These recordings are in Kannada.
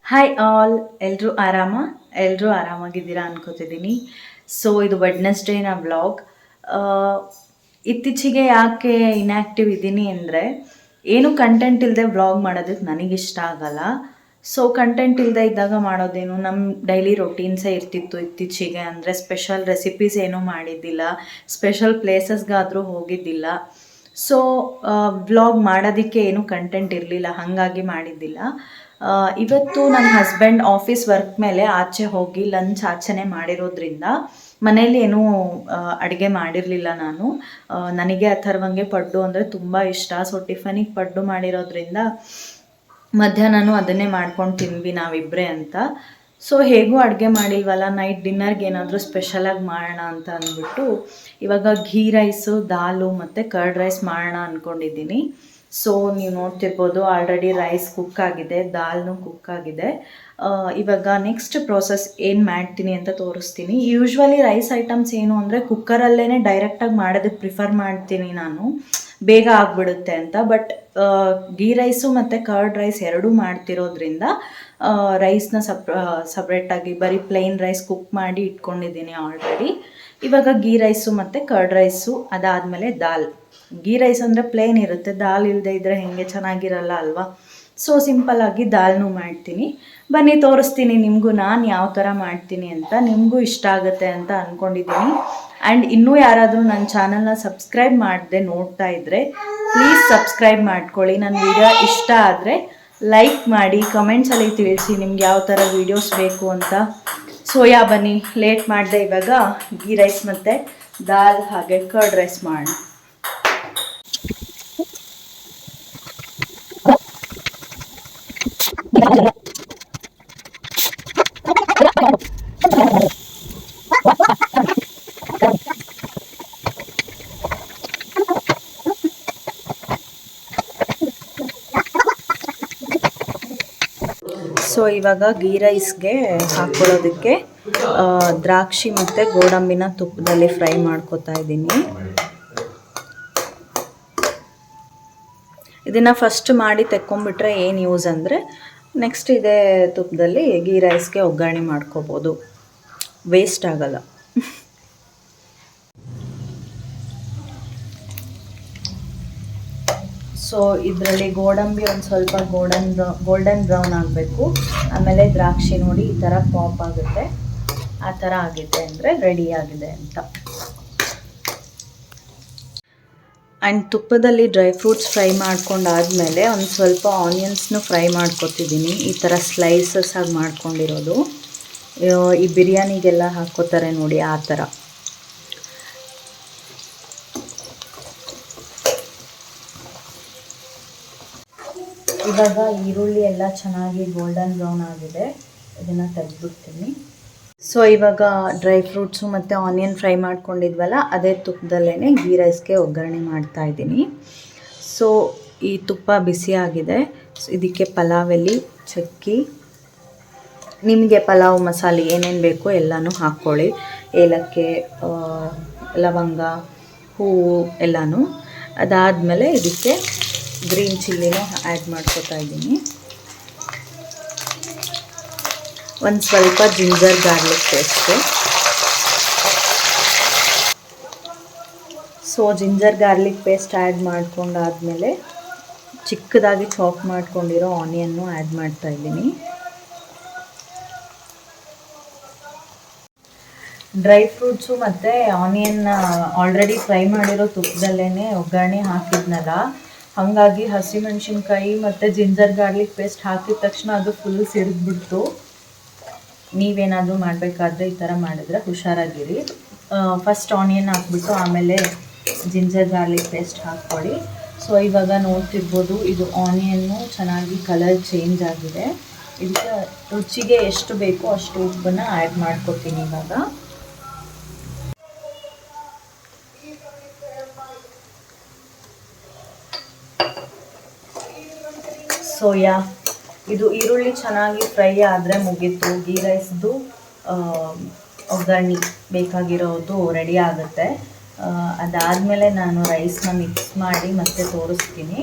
ಹಾಯ್ ಆಲ್, ಎಲ್ಲರೂ ಎಲ್ಲರೂ ಆರಾಮಾಗಿದ್ದೀರಾ ಅನ್ಕೋತಿದ್ದೀನಿ. ಸೊ ಇದು ವೆಡ್ನೆಸ್ಡೇನ ವ್ಲಾಗ್. ಇತ್ತೀಚೆಗೆ ಯಾಕೆ ಇನ್ಯಾಕ್ಟಿವ್ ಇದ್ದೀನಿ ಅಂದರೆ, ಏನು ಕಂಟೆಂಟ್ ಇಲ್ಲದೆ ವ್ಲಾಗ್ ಮಾಡೋದಕ್ಕೆ ನನಗಿಷ್ಟ ಆಗಲ್ಲ. ಸೊ ಕಂಟೆಂಟ್ ಇಲ್ಲದೆ ಇದ್ದಾಗ ಮಾಡೋದೇನು, ನಮ್ಮ ಡೈಲಿ ರೊಟೀನ್ಸೇ ಇರ್ತಿತ್ತು. ಇತ್ತೀಚೆಗೆ ಅಂದರೆ ಸ್ಪೆಷಲ್ ರೆಸಿಪೀಸ್ ಏನೂ ಮಾಡಿದ್ದಿಲ್ಲ, ಸ್ಪೆಷಲ್ ಪ್ಲೇಸಸ್ಗಾದರೂ ಹೋಗಿದ್ದಿಲ್ಲ. ಸೊ ವ್ಲಾಗ್ ಮಾಡೋದಕ್ಕೆ ಏನೂ ಕಂಟೆಂಟ್ ಇರಲಿಲ್ಲ, ಹಾಗಾಗಿ ಮಾಡಿದ್ದಿಲ್ಲ. ಇವತ್ತು ನನ್ನ ಹಸ್ಬೆಂಡ್ ಆಫೀಸ್ ವರ್ಕ್ ಮೇಲೆ ಆಚೆ ಹೋಗಿ ಲಂಚ್ ಆಚೆನೆ ಮಾಡಿರೋದ್ರಿಂದ ಮನೇಲಿ ಏನೂ ಅಡುಗೆ ಮಾಡಿರಲಿಲ್ಲ ನಾನು. ನನಗೆ ಅಥರ್ವಂಗೆ ಪಡ್ಡು ಅಂದರೆ ತುಂಬ ಇಷ್ಟ. ಸೊ ಟಿಫನಿಗೆ ಪಡ್ಡು ಮಾಡಿರೋದ್ರಿಂದ ಮಧ್ಯಾಹ್ನನೂ ಅದನ್ನೇ ಮಾಡ್ಕೊಂಡು ತಿಂದ್ವಿ ನಾವಿಬ್ಬರೇ ಅಂತ. ಸೊ ಹೇಗೂ ಅಡುಗೆ ಮಾಡಿಲ್ವಲ್ಲ, ನೈಟ್ ಡಿನ್ನರ್ಗೆ ಏನಾದರೂ ಸ್ಪೆಷಲಾಗಿ ಮಾಡೋಣ ಅಂತ ಅಂದ್ಬಿಟ್ಟು ಇವಾಗ ಘೀ ರೈಸು, ದಾಲು ಮತ್ತು ಕರ್ಡ್ ರೈಸ್ ಮಾಡೋಣ ಅಂದ್ಕೊಂಡಿದ್ದೀನಿ. ಸೊ ನೀವು ನೋಡ್ತಿರ್ಬೋದು, ಆಲ್ರೆಡಿ ರೈಸ್ ಕುಕ್ ಆಗಿದೆ, ದಾಲ್ನು ಕುಕ್ ಆಗಿದೆ. ಇವಾಗ ನೆಕ್ಸ್ಟ್ ಪ್ರೋಸೆಸ್ ಏನು ಮಾಡ್ತೀನಿ ಅಂತ ತೋರಿಸ್ತೀನಿ. ಯೂಶ್ವಲಿ ರೈಸ್ ಐಟಮ್ಸ್ ಏನು ಅಂದರೆ ಕುಕ್ಕರಲ್ಲೇ ಡೈರೆಕ್ಟಾಗಿ ಮಾಡೋದಕ್ಕೆ ಪ್ರಿಫರ್ ಮಾಡ್ತೀನಿ ನಾನು, ಬೇಗ ಆಗಿಬಿಡುತ್ತೆ ಅಂತ. ಬಟ್ ಗೀ ರೈಸು ಮತ್ತು ಕರ್ಡ್ ರೈಸ್ ಎರಡೂ ಮಾಡ್ತಿರೋದ್ರಿಂದ ರೈಸ್ನ ಸಪ್ರೇಟಾಗಿ ಬರೀ ಪ್ಲೈನ್ ರೈಸ್ ಕುಕ್ ಮಾಡಿ ಇಟ್ಕೊಂಡಿದ್ದೀನಿ ಆಲ್ರೆಡಿ. ಇವಾಗ ಗೀ ರೈಸು ಮತ್ತು ಕರ್ಡ್ ರೈಸು, ಅದಾದಮೇಲೆ ದಾಲ್. ಗೀ ರೈಸ್ ಅಂದರೆ ಪ್ಲೇನ್ ಇರುತ್ತೆ, ದಾಲ್ ಇಲ್ಲದೆ ಇದ್ದರೆ ಹೇಗೆ ಚೆನ್ನಾಗಿರಲ್ಲ ಅಲ್ವಾ. ಸೊ ಸಿಂಪಲ್ಲಾಗಿ ದಾಲ್ನೂ ಮಾಡ್ತೀನಿ. ಬನ್ನಿ ತೋರಿಸ್ತೀನಿ ನಿಮಗೂ ನಾನು ಯಾವ ಥರ ಮಾಡ್ತೀನಿ ಅಂತ, ನಿಮಗೂ ಇಷ್ಟ ಆಗುತ್ತೆ ಅಂತ ಅಂದ್ಕೊಂಡಿದ್ದೀನಿ. ಆ್ಯಂಡ್ ಇನ್ನೂ ಯಾರಾದರೂ ನನ್ನ ಚಾನಲ್ನ ಸಬ್ಸ್ಕ್ರೈಬ್ ಮಾಡದೆ ನೋಡ್ತಾ ಇದ್ದರೆ ಪ್ಲೀಸ್ ಸಬ್ಸ್ಕ್ರೈಬ್ ಮಾಡ್ಕೊಳ್ಳಿ. ನನ್ನ ವಿಡಿಯೋ ಇಷ್ಟ ಆದರೆ ಲೈಕ್ ಮಾಡಿ, ಕಮೆಂಟ್ಸಲ್ಲಿ ತಿಳಿಸಿ ನಿಮ್ಗೆ ಯಾವ ಥರ ವೀಡಿಯೋಸ್ ಬೇಕು ಅಂತ. ಸೋಯಾ ಬನ್ನಿ ಲೇಟ್ ಮಾಡಿದೆ, ಇವಾಗ ಗೀ ರೈಸ್ ಮತ್ತು ದಾಲ್ ಹಾಗೆ ಕರ್ಡ್ ರೈಸ್ ಮಾಡೋಣ. ಸೊ ಇವಾಗ ಗೀ ರೈಸ್ಗೆ ಹಾಕ್ಕೊಳ್ಳೋದಕ್ಕೆ ದ್ರಾಕ್ಷಿ ಮತ್ತು ಗೋಡಂಬಿನ ತುಪ್ಪದಲ್ಲಿ ಫ್ರೈ ಮಾಡ್ಕೊತಾ ಇದ್ದೀನಿ. ಇದನ್ನು ಫಸ್ಟ್ ಮಾಡಿ ತೆಕ್ಕೊಂಬಿಟ್ರೆ ಏನು ಯೂಸ್ ಅಂದರೆ, ನೆಕ್ಸ್ಟ್ ಇದೇ ತುಪ್ಪದಲ್ಲಿ ಗೀ ರೈಸ್ಗೆ ಒಗ್ಗರಣೆ ಮಾಡ್ಕೋಬೋದು, ವೇಸ್ಟ್ ಆಗಲ್ಲ. ಸೊ ಇದರಲ್ಲಿ ಗೋಡಂಬಿ ಒಂದು ಸ್ವಲ್ಪ ಗೋಲ್ಡನ್ ಬ್ರೌನ್ ಆಗಬೇಕು. ಆಮೇಲೆ ದ್ರಾಕ್ಷಿ ನೋಡಿ ಈ ಥರ ಪಾಪ್ ಆಗುತ್ತೆ, ಆ ಥರ ಆಗಿದೆ ಅಂದರೆ ರೆಡಿ ಆಗಿದೆ ಅಂತ. ಆ್ಯಂಡ್ ತುಪ್ಪದಲ್ಲಿ ಡ್ರೈ ಫ್ರೂಟ್ಸ್ ಫ್ರೈ ಮಾಡ್ಕೊಂಡಾದಮೇಲೆ ಒಂದು ಸ್ವಲ್ಪ ಆನಿಯನ್ಸ್ನು ಫ್ರೈ ಮಾಡ್ಕೊತಿದ್ದೀನಿ. ಈ ಥರ ಸ್ಲೈಸಸ್ ಆಗಿ ಮಾಡ್ಕೊಂಡಿರೋದು, ಈ ಬಿರಿಯಾನಿಗೆಲ್ಲ ಹಾಕ್ಕೋತಾರೆ ನೋಡಿ ಆ ಥರ. ಇವಾಗ ಈರುಳ್ಳಿ ಎಲ್ಲ ಚೆನ್ನಾಗಿ ಗೋಲ್ಡನ್ ಬ್ರೌನ್ ಆಗಿದೆ, ಇದನ್ನು ತೆಗೆದ್ಬಿಡ್ತೀನಿ. ಸೊ ಇವಾಗ ಡ್ರೈ ಫ್ರೂಟ್ಸು ಮತ್ತು ಆನಿಯನ್ ಫ್ರೈ ಮಾಡ್ಕೊಂಡಿದ್ವಲ್ಲ, ಅದೇ ತುಪ್ಪದಲ್ಲೇ ಗೀ ರೈಸ್ಗೆ ಒಗ್ಗರಣೆ ಮಾಡ್ತಾಯಿದ್ದೀನಿ. ಸೊ ಈ ತುಪ್ಪ ಬಿಸಿ ಆಗಿದೆ. ಇದಕ್ಕೆ ಪಲಾವ್ ಎಲೆ, ಚಕ್ಕಿ, ನಿಮಗೆ ಪಲಾವ್ ಮಸಾಲೆ ಏನೇನು ಬೇಕೋ ಎಲ್ಲನೂ ಹಾಕ್ಕೊಳ್ಳಿ. ಏಲಕ್ಕಿ, ಲವಂಗ, ಹೂವು ಎಲ್ಲನೂ. ಅದಾದಮೇಲೆ ಇದಕ್ಕೆ ಗ್ರೀನ್ ಚಿಲ್ಲಿನೂ ಆ್ಯಡ್ ಮಾಡ್ಕೊತಾ ಇದ್ದೀನಿ. ಒಂದು ಸ್ವಲ್ಪ ginger garlic paste. So ginger garlic paste add ಮಾಡ್ಕೊಂಡಾದಮೇಲೆ ಚಿಕ್ಕದಾಗಿ ಚಾಪ್ ಮಾಡ್ಕೊಂಡಿರೋ ಆನಿಯನ್ನು ಆ್ಯಡ್ ಮಾಡ್ತಾ ಇದ್ದೀನಿ. ಡ್ರೈ ಫ್ರೂಟ್ಸು ಮತ್ತು ಆನಿಯನ್ ಆಲ್ರೆಡಿ ಫ್ರೈ ಮಾಡಿರೋ ತುಪ್ಪದಲ್ಲೇ ಒಗ್ಗರಣೆ ಹಾಕಿದ್ನಲ್ಲ, ಹಾಗಾಗಿ ಹಸಿಮೆಣ್ಸಿನ್ಕಾಯಿ ಮತ್ತು ಜಿಂಜರ್ ಗಾರ್ಲಿಕ್ ಪೇಸ್ಟ್ ಹಾಕಿದ ತಕ್ಷಣ ಅದು ಫುಲ್ ಸಿಡಿದ್ಬಿಡ್ತು. ನೀವೇನಾದರೂ ಮಾಡಬೇಕಾದ್ರೆ ಈ ಥರ ಮಾಡಿದ್ರೆ ಹುಷಾರಾಗಿರಿ. ಫಸ್ಟ್ ಆನಿಯನ್ ಹಾಕ್ಬಿಟ್ಟು ಆಮೇಲೆ ಜಿಂಜರ್ ಗಾರ್ಲಿಕ್ ಪೇಸ್ಟ್ ಹಾಕ್ಕೊಳ್ಳಿ. ಸೊ ಇವಾಗ ನೋಡ್ತಿರ್ಬೋದು, ಇದು ಆನಿಯನ್ನು ಚೆನ್ನಾಗಿ ಕಲರ್ ಚೇಂಜ್ ಆಗಿದೆ. ಇದಕ್ಕೆ ರುಚಿಗೆ ಎಷ್ಟು ಬೇಕೋ ಅಷ್ಟು ಉಪ್ಪನ್ನು ಆ್ಯಡ್ ಮಾಡ್ಕೊತೀನಿ ಇವಾಗ. ಸೋಯಾ, ಇದು ಈರುಳ್ಳಿ ಚೆನ್ನಾಗಿ ಫ್ರೈ ಆದರೆ ಮುಗೀತು, ಗೀ ರೈಸ್ದು ಒಗ್ಗರಣೆ ಬೇಕಾಗಿರೋದು ರೆಡಿ ಆಗುತ್ತೆ. ಅದಾದಮೇಲೆ ನಾನು ರೈಸ್ನ ಮಿಕ್ಸ್ ಮಾಡಿ ಮತ್ತೆ ತೋರಿಸ್ತೀನಿ.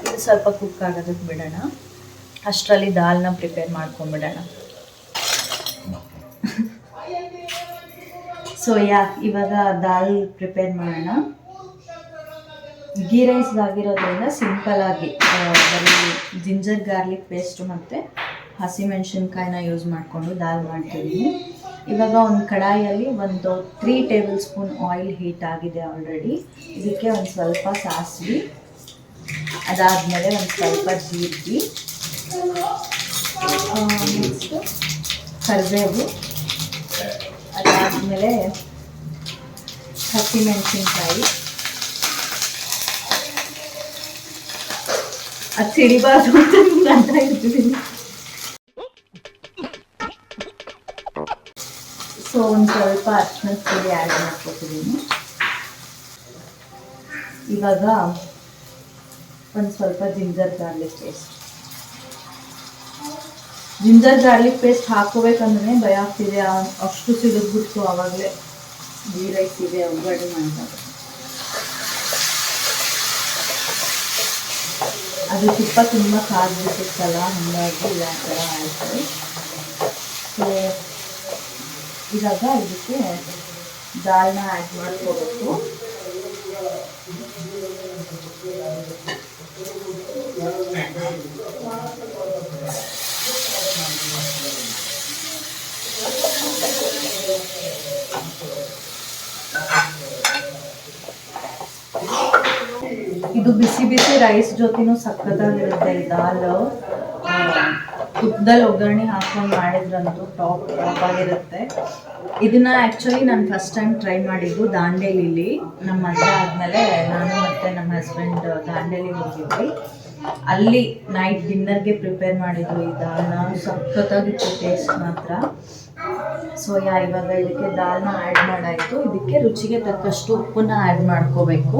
ಇದು ಸ್ವಲ್ಪ ಕುಕ್ ಆಗೋದಕ್ಕೆ ಬಿಡೋಣ. ಅಷ್ಟರಲ್ಲಿ ದಾಲ್ನ ಪ್ರಿಪೇರ್ ಮಾಡ್ಕೊಂಬಿಡೋಣ. ಸೊ ಇವಾಗ ದಾಲ್ ಪ್ರಿಪೇರ್ ಮಾಡೋಣ. ಗೀ ರೈಸ್ಗಾಗಿರೋದ್ರಿಂದ ಸಿಂಪಲ್ಲಾಗಿ ಬರೀ ಜಿಂಜರ್ ಗಾರ್ಲಿಕ್ ಪೇಸ್ಟು ಮತ್ತು ಹಸಿಮೆಣ್ಸಿನ್ಕಾಯಿನ ಯೂಸ್ ಮಾಡಿಕೊಂಡು ದಾಲ್ ಮಾಡ್ತಿದ್ದೀನಿ. ಇವಾಗ ಒಂದು ಕಡಾಯಲ್ಲಿ ಒಂದು 3 ಟೇಬಲ್ ಸ್ಪೂನ್ ಆಯಿಲ್ ಹೀಟ್ ಆಗಿದೆ ಆಲ್ರೆಡಿ. ಇದಕ್ಕೆ ಒಂದು ಸ್ವಲ್ಪ ಸಾಸಿವೆ, ಅದಾದಮೇಲೆ ಒಂದು ಸ್ವಲ್ಪ ಜೀರಿಗೆ, ನೆಕ್ಸ್ಟು ಕರಿಬೇವು, ಅದಾದಮೇಲೆ ಹಸಿಮೆಣಸಿನ್ಕಾಯಿ. ಅದು ಸಿಡಿಬಾರ್ದು ಅಂತ ಇರ್ತಿದ್ದೀನಿ. ಸೊ ಒಂದು ಸ್ವಲ್ಪ ಅರಿಶಿನದ ಪುಡಿ ಆ್ಯಡ್ ಮಾಡ್ಕೊತಿದ್ದೀನಿ. ಇವಾಗ ಒಂದು ಸ್ವಲ್ಪ ಜಿಂಜರ್ ಗಾರ್ಲಿಕ್ ಪೇಸ್ಟ್ ಹಾಕೋಬೇಕಂದ್ರೆ ಭಯ ಆಗ್ತಿದೆ, ಅಷ್ಟು ಸಿಡಿದ್ಬಿಟ್ಟು ಆವಾಗಲೇ ಗೀ ರೈಸ್ ಇದೆ ಒಗ್ಗರಣೆ ಮಾಡ್ತಾರೆ. ಅದು ತುಪ್ಪ ತುಂಬ ಕಾದ್ಬಿಟ್ಟಿತ್ತಲ್ಲ, ಹಾಗಾಗಿ ಆ ಥರ ಆಯಿತು. ಸೊ ಇವಾಗ ಇದಕ್ಕೆ ದಾಲ್ನ ಆ್ಯಡ್ ಮಾಡ್ಕೋಬೇಕು. ಇದು ಬಿಸಿ ಬಿಸಿ ರೈಸ್ ಜೊತೆನೂ ಸಖತ್ತಾಗಿರುತ್ತೆ. ಈ ದಾಲ್ ತುಪ್ಪದಲ್ಲಿ ಒಗ್ಗರಣೆ ಹಾಕೊಂಡು ಮಾಡಿದ್ರಂತೂ ಟಾಪ್ ಆಗಿರುತ್ತೆ. ಇದನ್ನ ಆ್ಯಕ್ಚುಲಿ ನಾನು ಫಸ್ಟ್ ಟೈಮ್ ಟ್ರೈ ಮಾಡಿದ್ದು ದಾಂಡೇಲಿಲಿ. ನಮ್ಮ ಮದುವೆ ಆದಮೇಲೆ ನಾನು ಮತ್ತು ನಮ್ಮ ಹಸ್ಬೆಂಡ್ ದಾಂಡೇಲಿಗೆ ಹೋಗಿದ್ವಿ. ಅಲ್ಲಿ ನೈಟ್ ಡಿನ್ನರ್ಗೆ ಪ್ರಿಪೇರ್ ಮಾಡಿದ್ದು ಈ ದಾಲ್ನ. ಸಖತ್ತಾಗಿತ್ತು ಟೇಸ್ಟ್ ಮಾತ್ರ. ಸೊ ಇವಾಗ ಇದಕ್ಕೆ ದಾಲ್ನ ಆ್ಯಡ್ ಮಾಡಾಯಿತು. ಇದಕ್ಕೆ ರುಚಿಗೆ ತಕ್ಕಷ್ಟು ಉಪ್ಪನ್ನ ಆ್ಯಡ್ ಮಾಡ್ಕೋಬೇಕು.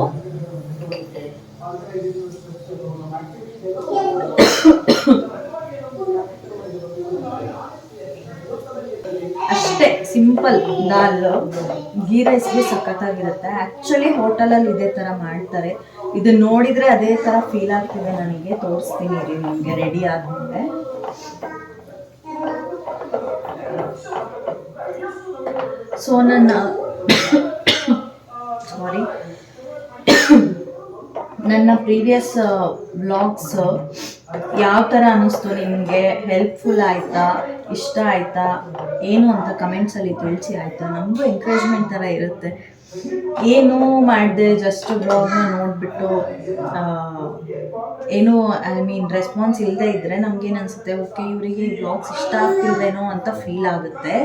ಅಷ್ಟೇ ಸಿಂಪಲ್ ದಾಲ್. ಗೀ ರೈಸ್ಗೆ ಸಖತ್ತಾಗಿರುತ್ತೆ. ಆ್ಯಕ್ಚುಲಿ ಹೋಟೆಲಲ್ಲಿ ಇದೇ ಥರ ಮಾಡ್ತಾರೆ. ಇದನ್ನ ನೋಡಿದರೆ ಅದೇ ಥರ ಫೀಲ್ ಆಗ್ತಿದೆ ನನಗೆ. ತೋರಿಸ್ತೀನಿ ರೀ ನಿಮಗೆ ರೆಡಿ ಆದಮೇಲೆ. ಸೊ ನನ್ನ ಪ್ರೀವಿಯಸ್ ವ್ಲಾಗ್ಸ್ ಯಾವ ಥರ ಅನ್ನಿಸ್ತು ನಿಮಗೆ? ಹೆಲ್ಪ್ಫುಲ್ ಆಯಿತಾ? ಇಷ್ಟ ಆಯಿತಾ? ಏನು ಅಂತ ಕಮೆಂಟ್ಸಲ್ಲಿ ತಿಳಿಸಿ ಆಯಿತಾ? ನಮಗೂ ಎಂಕರೇಜ್ಮೆಂಟ್ ಥರ ಇರುತ್ತೆ. ಏನೂ ಮಾಡಿದೆ, ಜಸ್ಟ್ ವ್ಲಾಗ್ನ ನೋಡಿಬಿಟ್ಟು ಏನು ರೆಸ್ಪಾನ್ಸ್ ಇಲ್ಲದೆ ಇದ್ದರೆ ನಮಗೇನು ಅನಿಸುತ್ತೆ, ಓಕೆ ಇವರಿಗೆ ಈ ವ್ಲಾಗ್ಸ್ ಇಷ್ಟ ಆಗ್ತಿಲ್ವೇನೋ ಅಂತ ಫೀಲ್ ಆಗುತ್ತೆ.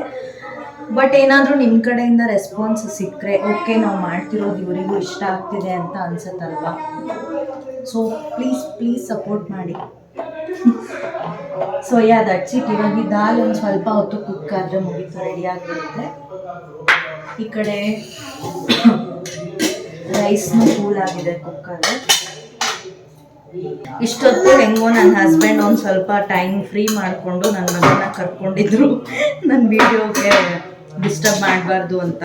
ಬಟ್ ಏನಾದರೂ ನಿಮ್ಮ ಕಡೆಯಿಂದ ರೆಸ್ಪಾನ್ಸ್ ಸಿಕ್ಕರೆ ಓಕೆ, ನಾವು ಮಾಡ್ತಿರೋದು ಇವರಿಗೂ ಇಷ್ಟ ಆಗ್ತಿದೆ ಅಂತ ಅನ್ಸುತ್ತಲ್ವಾ. ಸೊ ಪ್ಲೀಸ್ ಸಪೋರ್ಟ್ ಮಾಡಿ. So that's it. ಇವಾಗ ದಾಲ್ ಒಂದು ಸ್ವಲ್ಪ ಹೊತ್ತು ಕುಕ್ ಆದರೆ ಮುಗಿತು, ರೆಡಿ ಆಗಿರುತ್ತೆ. ಈ ಕಡೆ ರೈಸ್ನು ಕೂಲ್ ಆಗಿದೆ ಕುಕ್ಕಲ್ಲಿ. ಇಷ್ಟೊತ್ತು ಹೆಂಗೋ ನನ್ನ ಹಸ್ಬೆಂಡ್ ಒಂದು ಸ್ವಲ್ಪ ಟೈಮ್ ಫ್ರೀ ಮಾಡಿಕೊಂಡು ನನ್ನ ಮಗನ ಕರ್ಕೊಂಡಿದ್ರು, ನನ್ನ ವಿಡಿಯೋಗೆ ಡಿಸ್ಟರ್ಬ್ ಮಾಡಬಾರ್ದು ಅಂತ.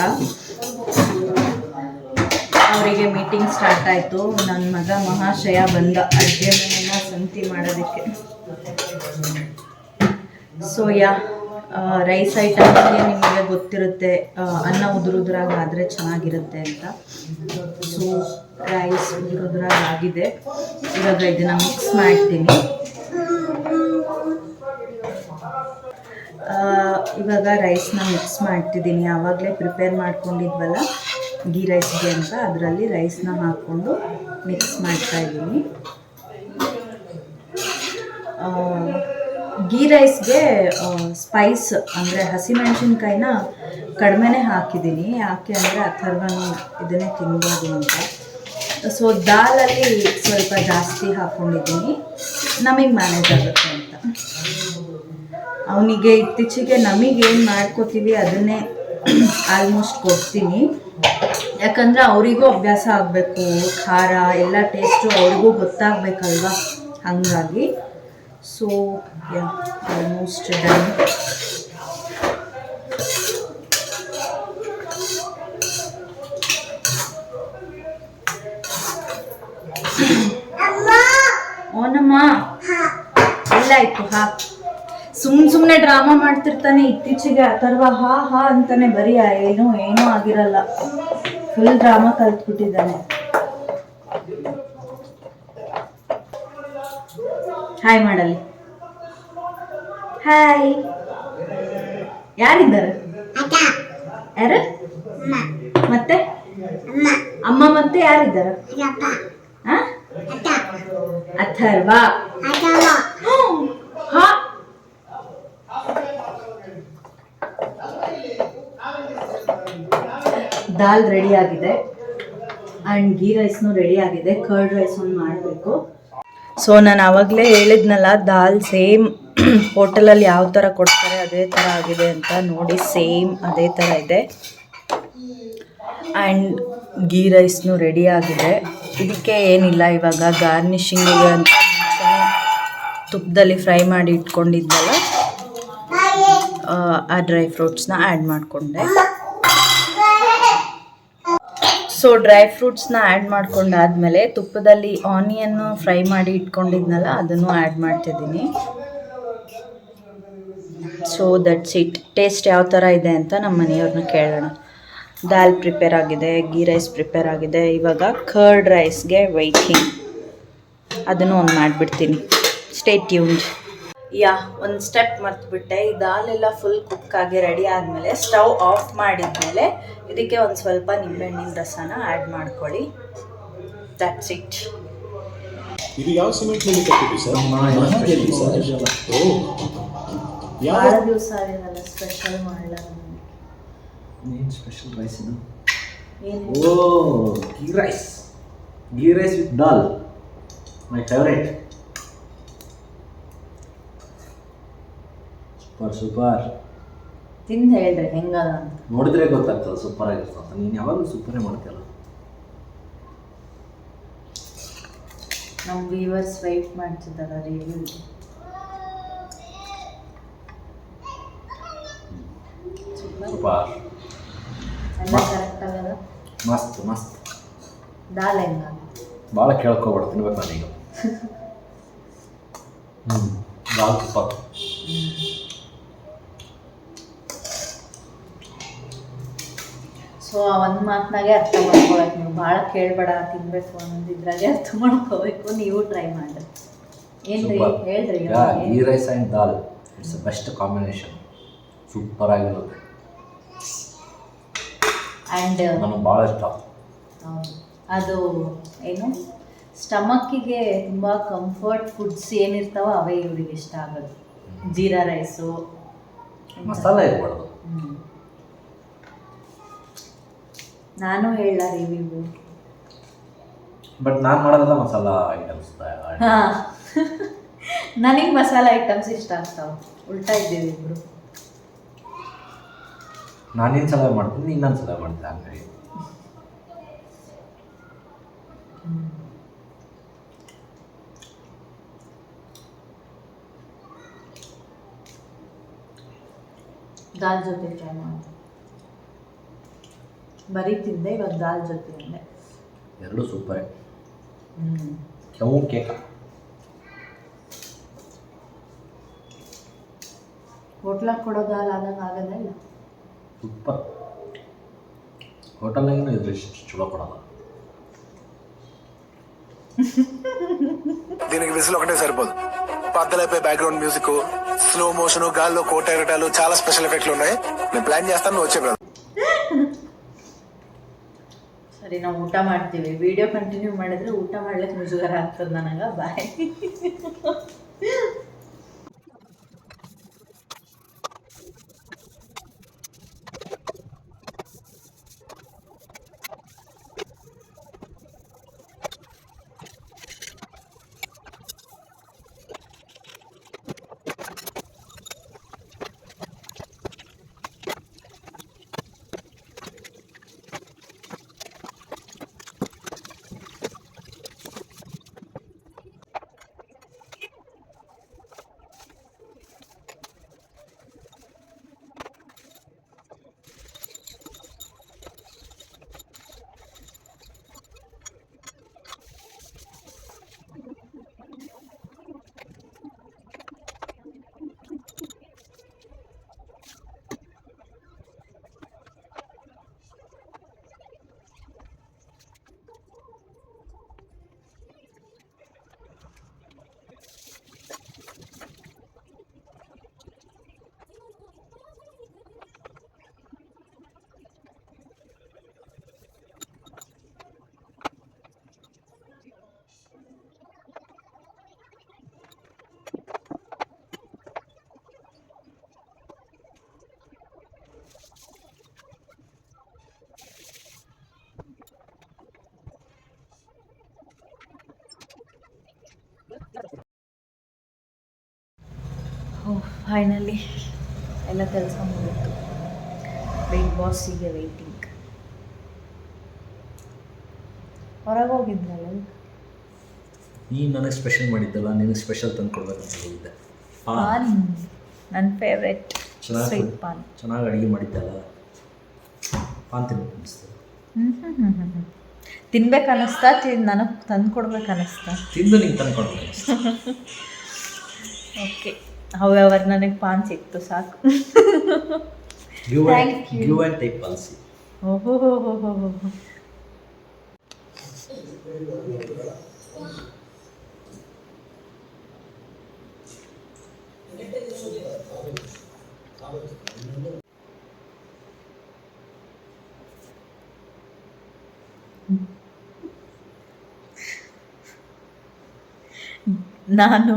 ಅವರಿಗೆ ಮೀಟಿಂಗ್ ಸ್ಟಾರ್ಟ್ ಆಯಿತು. ನನ್ನ ಮಗ ಮಹಾಶಯ ಬಂದ ಅಡುಗೆ ಮನೆಯ ಸಂತಿ ಮಾಡೋದಕ್ಕೆ. ಸೊ ರೈಸ್ ಐಟಮ್ಗೆ ನಿಮಗೆ ಗೊತ್ತಿರುತ್ತೆ, ಅನ್ನ ಉದುರುದ್ರಾಗಾದರೆ ಚೆನ್ನಾಗಿರುತ್ತೆ ಅಂತ. ಸೊ ರೈಸ್ ಉದುರುದ್ರಾಗಿದೆ. ಇವಾಗ ಇದನ್ನು ಮಿಕ್ಸ್ ಮಾಡ್ತೀನಿ. ಇವಾಗ ರೈಸ್ನ ಮಿಕ್ಸ್ ಮಾಡ್ತಿದ್ದೀನಿ. ಆವಾಗಲೇ ಪ್ರಿಪೇರ್ ಮಾಡ್ಕೊಂಡಿದ್ವಲ್ಲ ಗೀ ರೈಸ್ಗೆ ಅಂತ, ಅದರಲ್ಲಿ ರೈಸ್ನ ಹಾಕ್ಕೊಂಡು ಮಿಕ್ಸ್ ಮಾಡ್ತಾಯಿದ್ದೀನಿ. ಗೀ ರೈಸ್ಗೆ ಸ್ಪೈಸ್ ಅಂದರೆ ಹಸಿಮೆಣಸಿನ್ಕಾಯಿನ ಕಡಿಮೆನೇ ಹಾಕಿದ್ದೀನಿ. ಯಾಕೆ ಅಂದರೆ ಅಥರ್ವನು ಇದನ್ನೇ ತಿನ್ಬೋದು ಅಂತ. ಸೊ ದಾಲಲ್ಲಿ ಸ್ವಲ್ಪ ಜಾಸ್ತಿ ಹಾಕ್ಕೊಂಡಿದ್ದೀನಿ, ನಮಗೆ ಮ್ಯಾನೇಜ್ ಆಗುತ್ತೆ ಅಂತ. ಅವನಿಗೆ ಇತ್ತೀಚೆಗೆ ನಮಗೇನು ಮಾಡ್ಕೋತೀವಿ ಅದನ್ನೇ ಆಲ್ಮೋಸ್ಟ್ ಕೊಡ್ತೀನಿ. ಯಾಕಂದರೆ ಅವರಿಗೂ ಅಭ್ಯಾಸ ಆಗಬೇಕು, ಖಾರ ಎಲ್ಲ ಟೇಸ್ಟು ಅವ್ರಿಗೂ ಗೊತ್ತಾಗಬೇಕಲ್ವ, ಹಾಗಾಗಿ. So almost done. ಓನಮ್ಮ ಇಲ್ಲ ಆಯ್ತು ಹಾ. ಸುಮ್ಮನೆ ಡ್ರಾಮಾ ಮಾಡ್ತಿರ್ತಾನೆ ಇತ್ತೀಚೆಗೆ. ಅಥರ್ವ ಹಾ ಹಾ ಅಂತಾನೆ ಬರೀ ಏನೂ ಆಗಿರಲ್ಲ. ಫುಲ್ ಡ್ರಾಮಾ ಕಲ್ತ್ಬಿಟ್ಟಿದ್ದಾನೆ. ಹಾಯ್ ಮಾಡಲಿ. ಹಾಯ್. ಯಾರಿದ್ದಾರೆ? ಯಾರು? ಮತ್ತೆ ಅಮ್ಮ ಮತ್ತೆ ಯಾರಿದ್ದಾರೆ? ಅಥರ್ವ. ಹಾ. ದಾಲ್ ರೆಡಿ ಆಗಿದೆ ಆ್ಯಂಡ್ ಗೀ ರೈಸ್ನು ರೆಡಿ ಆಗಿದೆ. ಕರ್ಡ್ ರೈಸ್ ಒಂದು ಮಾಡಬೇಕು. ಸೊ ನಾನು ಆವಾಗಲೇ ಹೇಳಿದ್ನಲ್ಲ, ದಾಲ್ ಸೇಮ್ ಹೋಟೆಲಲ್ಲಿ ಯಾವ ಥರ ಕೊಡ್ತಾರೆ ಅದೇ ಥರ ಆಗಿದೆ ಅಂತ. ನೋಡಿ ಸೇಮ್ ಅದೇ ಥರ ಇದೆ. ಆ್ಯಂಡ್ ಗೀ ರೈಸ್ನು ರೆಡಿ ಆಗಿದೆ. ಇದಕ್ಕೆ ಏನಿಲ್ಲ, ಇವಾಗ ಗಾರ್ನಿಷಿಂಗಿಗೆ ಅಂತ ತುಪ್ಪದಲ್ಲಿ ಫ್ರೈ ಮಾಡಿ ಇಟ್ಕೊಂಡಿದ್ದಲ್ಲ ಆ ಡ್ರೈ ಫ್ರೂಟ್ಸ್ನ ಆ್ಯಡ್ ಮಾಡಿಕೊಂಡೆ. ಸೊ ಡ್ರೈ ಫ್ರೂಟ್ಸ್ನ ಆ್ಯಡ್ ಮಾಡ್ಕೊಂಡಾದ್ಮೇಲೆ ತುಪ್ಪದಲ್ಲಿ ಆನಿಯನ್ನು ಫ್ರೈ ಮಾಡಿ ಇಟ್ಕೊಂಡಿದ್ನಲ್ಲ ಅದನ್ನು ಆ್ಯಡ್ ಮಾಡ್ತಿದ್ದೀನಿ. So that's it. ಟೇಸ್ಟ್ ಯಾವ ಥರ ಇದೆ ಅಂತ ನಮ್ಮ ಮನೆಯವ್ರನ್ನ ಕೇಳೋಣ. ದಾಲ್ ಪ್ರಿಪೇರ್ ಆಗಿದೆ, ಗೀ ರೈಸ್ ಪ್ರಿಪೇರ್ ಆಗಿದೆ. ಇವಾಗ ಕರ್ಡ್ ರೈಸ್ಗೆ ವೈಟಿಂಗ್. ಅದನ್ನು ಒಂದು ಮಾಡಿಬಿಡ್ತೀನಿ. Stay tuned. ಒಂದು ಸ್ಟೆಪ್ ಮರ್ತುಬಿಟ್ಟೆ. ಈ ದಾಲೆಲ್ಲ ಫುಲ್ ಕುಕ್ ಆಗಿ ರೆಡಿ ಆದಮೇಲೆ ಸ್ಟವ್ ಆಫ್ ಮಾಡಿದ್ಮೇಲೆ ಇದಕ್ಕೆ ಒಂದು ಸ್ವಲ್ಪ ನಿಂಬೆಹಣ್ಣಿನ ರಸನ ಆ್ಯಡ್ ಮಾಡ್ಕೊಳ್ಳಿ. That's it. ಇದು ಯಾವ ಸಿಮೆಂಟ್ನಲ್ಲಿ ಕಟ್ಟಿದ್ದು ಸರ್? ಭಾಳ ದಿವಸ ಆಗಿರಲ್ಲ, ಸ್ಪೆಷಲ್ ಮಾಡಲ್ಲ. ಏನು ಸ್ಪೆಷಲ್ ರೈಸ್ ಇದು? ಏನು? Oh, ghee rice with dal, my favourite. Super. ತಿಂದು ಹೇಳ್ರಿ ಹೆಂಗದ ಅಂತ. ನೋಡಿದ್ರೆ ಗೊತ್ತಾಗ್ತದೆ ಸೂಪರ್ ಆಗಿರ್ತದೆ. ನೀನು ಯಾವಾಗಲೂ ಸೂಪರೇ ಮಾಡ್ತೀಯಲ್ಲ. ನಮ್ಮ ವ್ಯೂವರ್ಸ್ ವೆಯ್ಟ್ ಮಾಡ್ತಿದ್ದಾರೆ ರಿವ್ಯೂಗೆ. ಸೂಪರ್. ಎಲ್ಲ ಕರೆಕ್ಟ್ ಆಗದ. ಮಸ್ತ್. ದಾಲ್ ಹೆಂಗ? ಭಾಳ ಕೇಳ್ಕೊಬೇಡ, ತಿನ್ಬೇಕು ನಾನೀಗ. ದಾಲ್ ಸೂಪರ್. ಸೊ ಆ ಒಂದು ಮಾತನಾಗೆ ಅರ್ಥ ಮಾಡ್ಕೋಬೇಕು ನೀವು. ಭಾಳ ಕೇಳಬೇಡ, ತಿನ್ನಬೇಕು ಅನ್ನೋದಿದ್ರಾಗೆ ಅರ್ಥ ಮಾಡ್ಕೋಬೇಕು. ನೀವು ಟ್ರೈ ಮಾಡಿರಿ. ಏನು ರೀ ಹೇಳ್ರಿ. Ghee rice and dal it's best combination. Super ಆಗಿರುತ್ತೆ. ಆ್ಯಂಡ್ ನನಗೆ ಭಾಳ ಇಷ್ಟ. ಅದು ಏನು ಸ್ಟಮಕ್ಕಿಗೆ ತುಂಬ ಕಂಫರ್ಟ್ ಫುಡ್ಸ್ ಏನಿರ್ತಾವ ಅವೇ ಇವ್ರಿಗೆ ಇಷ್ಟ ಆಗೋದು. ಜೀರಾ ರೈಸು, ಮಸಾಲೆ ಇರಬಾರ್ದು. ನಾನು ಹೇಳ ರಿವ್ಯೂ. ಬಟ್ ನಾನು ಮಾಡೋದೆಲ್ಲ ಮಸಾಲ ಐಟಮ್ಸ್. ಹಾಂ, ನನಗೆ ಮಸಾಲ ಐಟಮ್ಸ್ ಇಷ್ಟ ಆಗ್ತಾವೆ. ಉಲ್ಟಾ ಇದ್ದೀವಿ ಇಬ್ಬರು. ನಾನೇನು ಸಲಹೆ ಮಾಡ್ತೀನಿ, ಇನ್ನೊಂದು ಸಲಹೆ ಮಾಡ್ತೀನಿ ಹಂಗಾಗಿ. ದಾಲ್ ಜೊತೆ ಟ್ರೈ ಮಾಡಿ. ಬರೀ ತಿಂದೆ, ಇವಾಗ ದಾಲ್ ಜೊತೆ ಅಂದೆ. ಎರಡು ಸೂಪರೇ. ಕೆವು ಕೇಕ. ಹೋಟ್ಲಾಗ ಕೊಡೋ ದಾಲ್ ಆದಂಗೆ ಆಗೋದೇ ಇಲ್ಲ. ಸೂಪರ್. ಹೋಟೆಲ್ನಾಗೂ ಇದ್ರೆ ಇಷ್ಟು ಚಲೋ ಕೊಡೋಲ್ಲ. దీనికి విజిల్ ఒకటే సరిపోదు. పద్దలైపోయి బ్యాక్గ్రౌండ్ మ్యూజిక్, స్లో మోషన్, గాల్లో కోట ఎగటాలు, చాలా స్పెషల్ ఎఫెక్ట్లు ఉన్నాయి. నేను ప్లాన్ చేస్తాను, నువ్వు వచ్చే. ಸರಿ, ನಾವು ಊಟ ಮಾಡ್ತೀವಿ. ವಿಡಿಯೋ ಕಂಟಿನ್ಯೂ ಮಾಡಿದ್ರೆ ಊಟ ಮಾಡ್ಲಿಕ್ಕೆ ಮುಜುಗರ ಆಗ್ತದೆ ನನಗೆ. ಬಾಯ್. ಫೈನಲಿ ಎಲ್ಲ ಕೆಲಸ ಮುಗಿತು. ಬಿಗ್ ಬಾಸಿಗೆ ವೆಯ್ಟಿಂಗ್. ಹೊರಗೆ ಹೋಗಿದ್ನಲ್ಲ, ನೀನು ನನಗೆ ಸ್ಪೆಷಲ್ ಮಾಡಿದ್ದಲ್ಲ, ನಿನಗೆ ಸ್ಪೆಷಲ್ ತಂದು ಕೊಡ್ಬೇಕಂತ ಹೋಗಿದ್ದೆ. ಪಾನ್ ನನ್ನ ಫೇವ್ರೆಟ್ ಸ್ವೀಟ್ ಪಾನ್. ಚೆನ್ನಾಗಿ ಅಡುಗೆ ಮಾಡಿದ್ದಲ್ಲ, ಪಾನ್ ತಿನ್ಬೇಕು ಅನಿಸ್ತು. ತಿನ್ಬೇಕು ಅನ್ನಿಸ್ತಾ, ನನಗೆ ತಂದು ಕೊಡ್ಬೇಕು ಅನ್ನಿಸ್ತಾ? ತಿಂದು ನೀನು ತಂದು ಕೊಡ್ಬೇಕು ಅನಿಸ್ತು. ಓಕೆ, ಹೌದವರ್ ನನಗೆ ಪಾನ್ ಸಿಕ್ತು ಸಾಕು. Give and take policy. ಓಹೋ, ನಾನು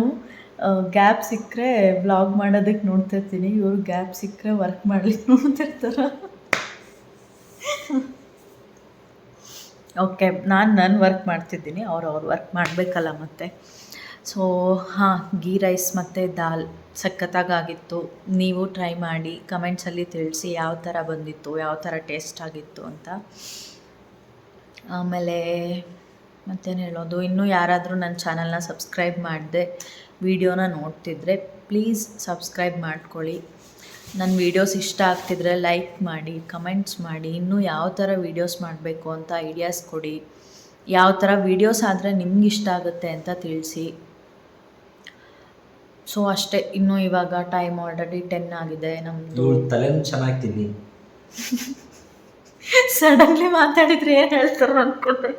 ಗ್ಯಾಪ್ ಸಿಕ್ಕರೆ ವ್ಲಾಗ್ ಮಾಡೋದಕ್ಕೆ ನೋಡ್ತಿರ್ತೀನಿ, ಇವರು ಗ್ಯಾಪ್ ಸಿಕ್ಕರೆ ವರ್ಕ್ ಮಾಡ್ಲಿಕ್ಕೆ ನೋಡ್ತಿರ್ತಾರ. ಓಕೆ, ನಾನು ವರ್ಕ್ ಮಾಡ್ತಿದ್ದೀನಿ, ಅವ್ರು ವರ್ಕ್ ಮಾಡಬೇಕಲ್ಲ ಮತ್ತೆ. ಸೊ ಹಾಂ, ಗೀ ರೈಸ್ ಮತ್ತು ದಾಲ್ ಸಖತ್ತಾಗಿತ್ತು. ನೀವು ಟ್ರೈ ಮಾಡಿ, ಕಮೆಂಟ್ಸಲ್ಲಿ ತಿಳಿಸಿ ಯಾವ ಥರ ಬಂದಿತ್ತು, ಯಾವ ಥರ ಟೇಸ್ಟ್ ಆಗಿತ್ತು ಅಂತ. ಆಮೇಲೆ ಮತ್ತೇನು ಹೇಳೋದು, ಇನ್ನೂ ಯಾರಾದರೂ ನನ್ನ ಚಾನಲ್ನ ಸಬ್ಸ್ಕ್ರೈಬ್ ಮಾಡದೆ ವಿಡಿಯೋನ ನೋಡ್ತಿದ್ರೆ ಪ್ಲೀಸ್ ಸಬ್ಸ್ಕ್ರೈಬ್ ಮಾಡ್ಕೊಳ್ಳಿ. ನನ್ನ ವೀಡಿಯೋಸ್ ಇಷ್ಟ ಆಗ್ತಿದ್ರೆ ಲೈಕ್ ಮಾಡಿ, ಕಮೆಂಟ್ಸ್ ಮಾಡಿ, ಇನ್ನೂ ಯಾವ ಥರ ವೀಡಿಯೋಸ್ ಮಾಡಬೇಕು ಅಂತ ಐಡಿಯಾಸ್ ಕೊಡಿ. ಯಾವ ಥರ ವೀಡಿಯೋಸ್ ಆದರೆ ನಿಮ್ಗೆ ಇಷ್ಟ ಆಗುತ್ತೆ ಅಂತ ತಿಳಿಸಿ. ಸೊ ಅಷ್ಟೇ, ಇನ್ನೂ ಇವಾಗ ಟೈಮ್ ಆಲ್ರೆಡಿ 10 ಆಗಿದೆ. ನಮ್ಮದು ತಲೆನೂ ಚೆನ್ನಾಗಿ ತಿನ್ನಿ. ಸಡನ್ಲಿ ಮಾತಾಡಿದ್ರೆ ಏನು ಹೇಳ್ತಾರೋ ಅಂದ್ಕೊಂಡೆ.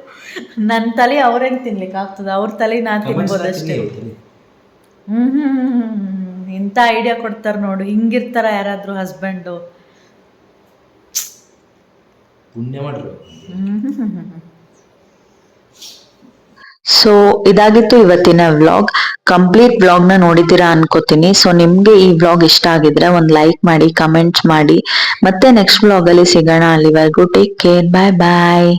ನನ್ನ ತಲೆ ಅವ್ರೇನು ತಿನ್ಲಿಕ್ಕೆ ಆಗ್ತದೆ? ಅವ್ರ ತಲೆ ನಾನು ತಿನ್ಬೋದಷ್ಟೇ. ಇಂಥ ಐಡಿಯಾ ಕೊಡ್ತಾರೆ ನೋಡು, ಹಿಂಗಿರ್ತಾರ ಯಾರಾದರೂ ಹಸ್ಬೆಂಡು. ಪುಣ್ಯ ಮಾಡ್ರು. ಸೊ ಇದಾಗಿತ್ತು ಇವತ್ತಿನ ವ್ಲಾಗ್. ಕಂಪ್ಲೀಟ್ ವ್ಲಾಗ್ನ ನೋಡಿದ್ದೀರಾ ಅನ್ಕೋತೀನಿ. ಸೊ ನಿಮಗೆ ಈ ವ್ಲಾಗ್ ಇಷ್ಟ ಆಗಿದ್ರೆ ಒಂದು ಲೈಕ್ ಮಾಡಿ, ಕಮೆಂಟ್ಸ್ ಮಾಡಿ. ಮತ್ತೆ ನೆಕ್ಸ್ಟ್ ವ್ಲಾಗಲ್ಲಿ ಸಿಗೋಣ. ಅಲ್ಲಿವರೆಗೂ ಟೇಕ್ ಕೇರ್, ಬಾಯ್ ಬಾಯ್.